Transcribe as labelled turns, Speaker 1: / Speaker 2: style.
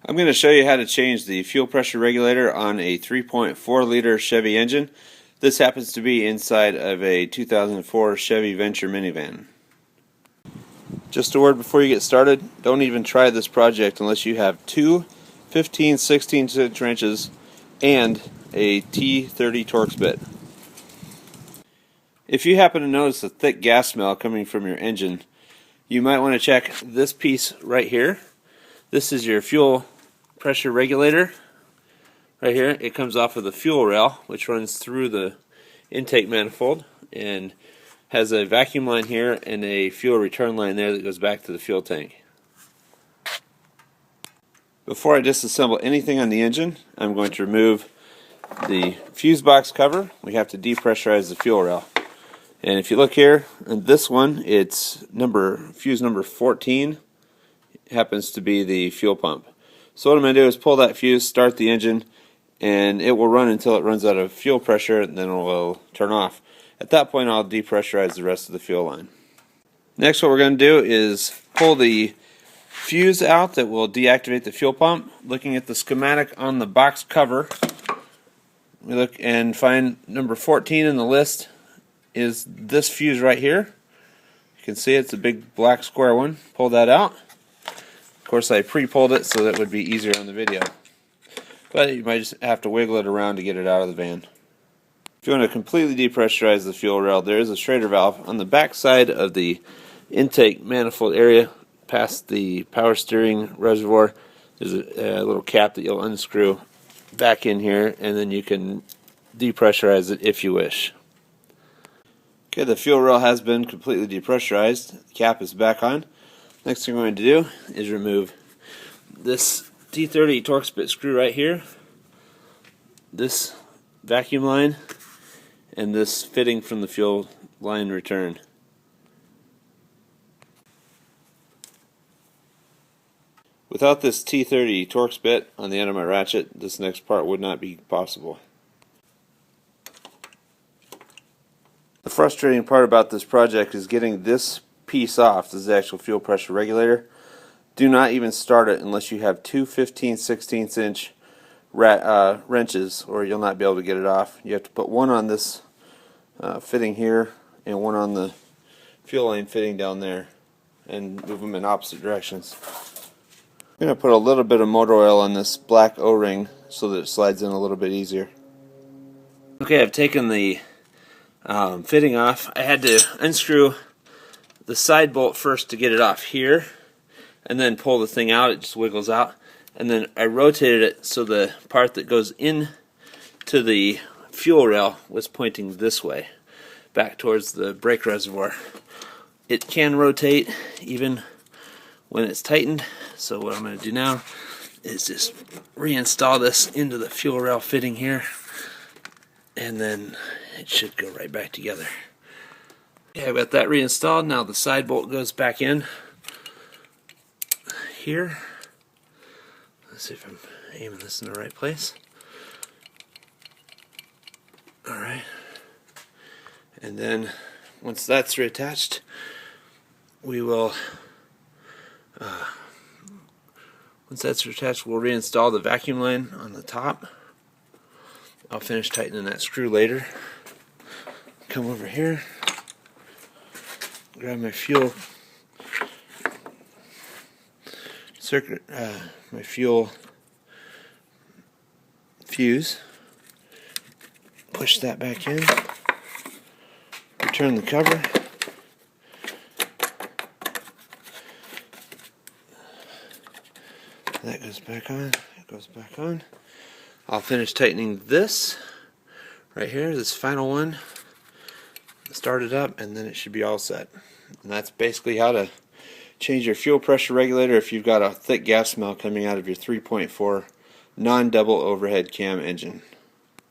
Speaker 1: I'm going to show you how to change the fuel pressure regulator on a 3.4 liter Chevy engine. This happens to be inside of a 2004 Chevy Venture minivan. Just a word before you get started, don't even try this project unless you have two 15/16 inch wrenches and a T-30 Torx bit. If you happen to notice a thick gas smell coming from your engine, you might want to check this piece right here. This is your fuel pressure regulator. Right here, it comes off of the fuel rail, which runs through the intake manifold and has a vacuum line here and a fuel return line there that goes back to the fuel tank. Before I disassemble anything on the engine, I'm going to remove the fuse box cover. We have to depressurize the fuel rail. And if you look here, on this one, it's fuse number 14. It happens to be the fuel pump. So what I'm going to do is pull that fuse, start the engine, and it will run until it runs out of fuel pressure, and then it will turn off. At that point, I'll depressurize the rest of the fuel line. Next, what we're going to do is pull the fuse out that will deactivate the fuel pump. Looking at the schematic on the box cover, we look and find number 14 in the list is this fuse right here. You can see it's a big black square one. Pull that out. Of course, I pre-pulled it so that it would be easier on the video. But you might just have to wiggle it around to get it out of the van. If you want to completely depressurize the fuel rail, there is a Schrader valve on the back side of the intake manifold area past the power steering reservoir. There's a little cap that you'll unscrew back in here, and then you can depressurize it if you wish. Okay, the fuel rail has been completely depressurized. The cap is back on. Next thing we're going to do is remove this T-30 Torx bit screw right here, this vacuum line, and this fitting from the fuel line return. Without this T-30 Torx bit on the end of my ratchet, this next part would not be possible. The frustrating part about this project is getting this piece off. This is the actual fuel pressure regulator. Do not even start it unless you have two 15/16 inch wrenches, or you'll not be able to get it off. You have to put one on this fitting here and one on the fuel line fitting down there, and move them in opposite directions. I'm going to put a little bit of motor oil on this black O-ring so that it slides in a little bit easier. Okay, I've taken the fitting off. I had to unscrew the side bolt first to get it off here, and then pull the thing out. It just wiggles out, and then I rotated it so the part that goes in to the fuel rail was pointing this way, back towards the brake reservoir. It can rotate even when it's tightened, so what I'm going to do now is just reinstall this into the fuel rail fitting here, and then it should go right back together. Okay, I've got that reinstalled. Now the side bolt goes back in here. Let's see if I'm aiming this in the right place. Alright. And then once that's reattached, we will we'll reinstall the vacuum line on the top. I'll finish tightening that screw later. Come over here, grab my fuel circuit, my fuel fuse, push that back in, return the cover, that goes back on, that goes back on. I'll finish tightening this right here, this final one, start it up, and then it should be all set. And that's basically how to change your fuel pressure regulator if you've got a thick gas smell coming out of your 3.4 non-double overhead cam engine.